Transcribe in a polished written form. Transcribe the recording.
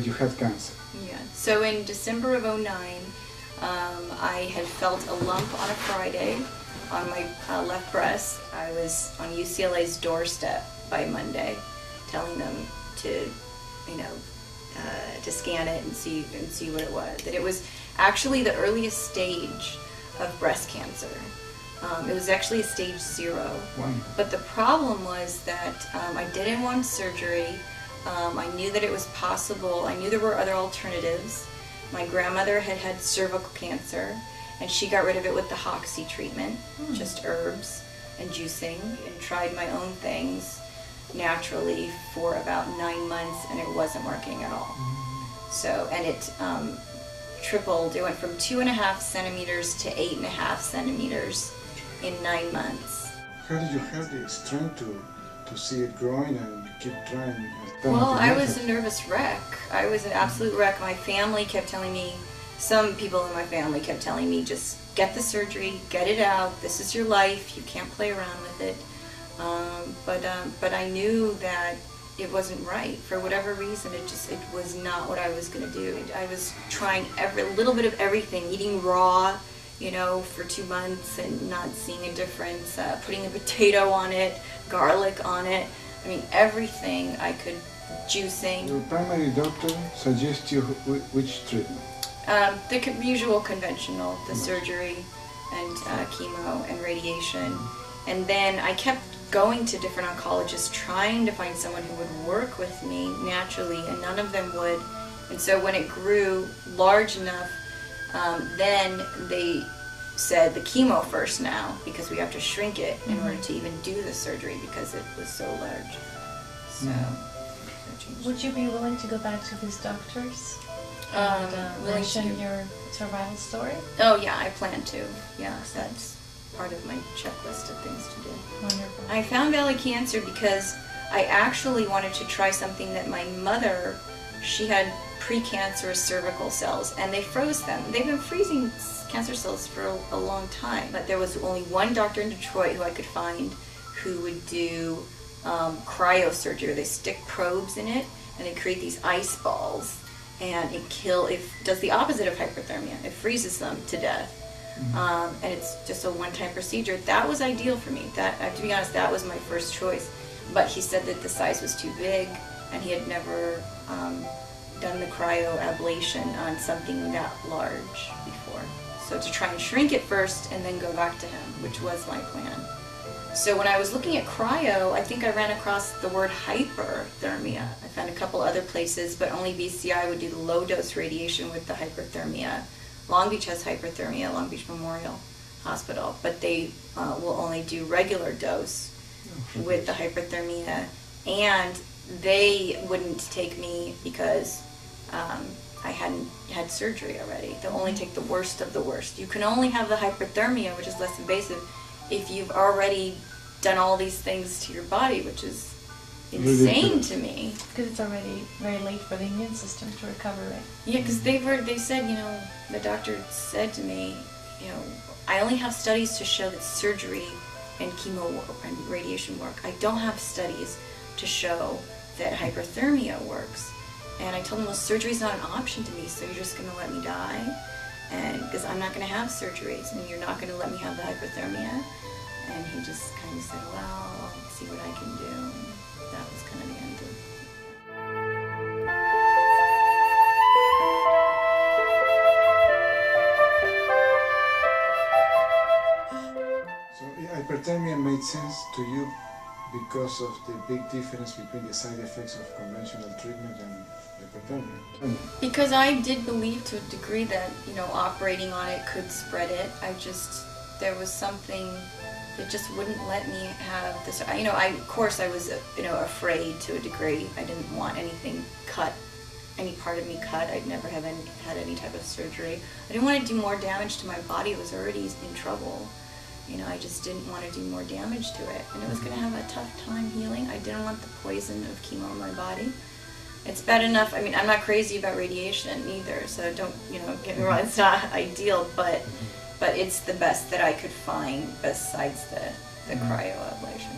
you had cancer. Yeah. So in December of '09, I had felt a lump on a Friday on my left breast. I was on UCLA's doorstep by Monday, telling them to, to scan it and see what it was. That it was actually the earliest stage of breast cancer. It was actually a stage 0. Wonderful. But the problem was that I didn't want surgery. I knew that it was possible. I knew there were other alternatives. My grandmother had had cervical cancer, and she got rid of it with the Hoxsey treatment, just herbs and juicing, and tried my own things naturally for about 9 months, and it wasn't working at all. So, and it tripled. It went from 2.5 centimeters to 8.5 centimeters in 9 months. How did you have the strength to see it growing and keep trying? Well, I was a nervous wreck. I was an absolute wreck. My family kept telling me, some people in my family kept telling me, just get the surgery, get it out, this is your life, you can't play around with it. But I knew that it wasn't right. For whatever reason, it was not what I was going to do. I was trying a little bit of everything, eating raw, for 2 months and not seeing a difference, putting a potato on it, garlic on it. I mean, everything I could, juicing. Your primary doctor suggests you which treatment? The usual conventional, the surgery and chemo and radiation. And then I kept going to different oncologists trying to find someone who would work with me naturally, and none of them would. And so when it grew large enough, then they said the chemo first now, because we have to shrink it in order to even do the surgery because it was so large. So, would you be willing to go back to these doctors and mention your survival story? Oh yeah, I plan to. Yeah, that's part of my checklist of things to do. Wonderful. I found Valley Cancer because I actually wanted to try something that my mother, she had precancerous cervical cells, and they froze them. They've been freezing cancer cells for a long time, but there was only one doctor in Detroit who I could find who would do cryosurgery. They stick probes in it and they create these ice balls, and it does the opposite of hyperthermia. It freezes them to death. And it's just a one-time procedure. That was ideal for me. That, to be honest, that was my first choice. But he said that the size was too big, and he had never done the cryoablation on something that large before. So to try and shrink it first and then go back to him, which was my plan. So when I was looking at cryo, I think I ran across the word hyperthermia. I found a couple other places, but only BCI would do the low-dose radiation with the hyperthermia. Long Beach has hyperthermia, Long Beach Memorial Hospital, but they will only do regular dose with the hyperthermia, and they wouldn't take me because I hadn't had surgery already. They'll only take the worst of the worst. You can only have the hyperthermia, which is less invasive, if you've already done all these things to your body, which is insane to me. Because it's already very late for the immune system to recover, right? Yeah, because they said, the doctor said to me, I only have studies to show that surgery and chemo and radiation work. I don't have studies to show that hyperthermia works. And I told him, well, surgery's not an option to me, so you're just going to let me die? And because I'm not going to have surgeries, and you're not going to let me have the hyperthermia? And he just kind of said, well, I'll see what I can do. And that was kind of the end of it. So hyperthermia made sense to you because of the big difference between the side effects of conventional treatment and hyperthermia? Because I did believe to a degree that, operating on it could spread it. There was something that just wouldn't let me have this. Of course I was, afraid to a degree. I didn't want anything cut, any part of me cut. I'd never had any type of surgery. I didn't want to do more damage to my body. It was already in trouble. I just didn't want to do more damage to it. And it was going to have a tough time healing. I didn't want the poison of chemo in my body. It's bad enough. I mean, I'm not crazy about radiation either, so don't, get me wrong. It's not ideal, but it's the best that I could find besides the cryoablation.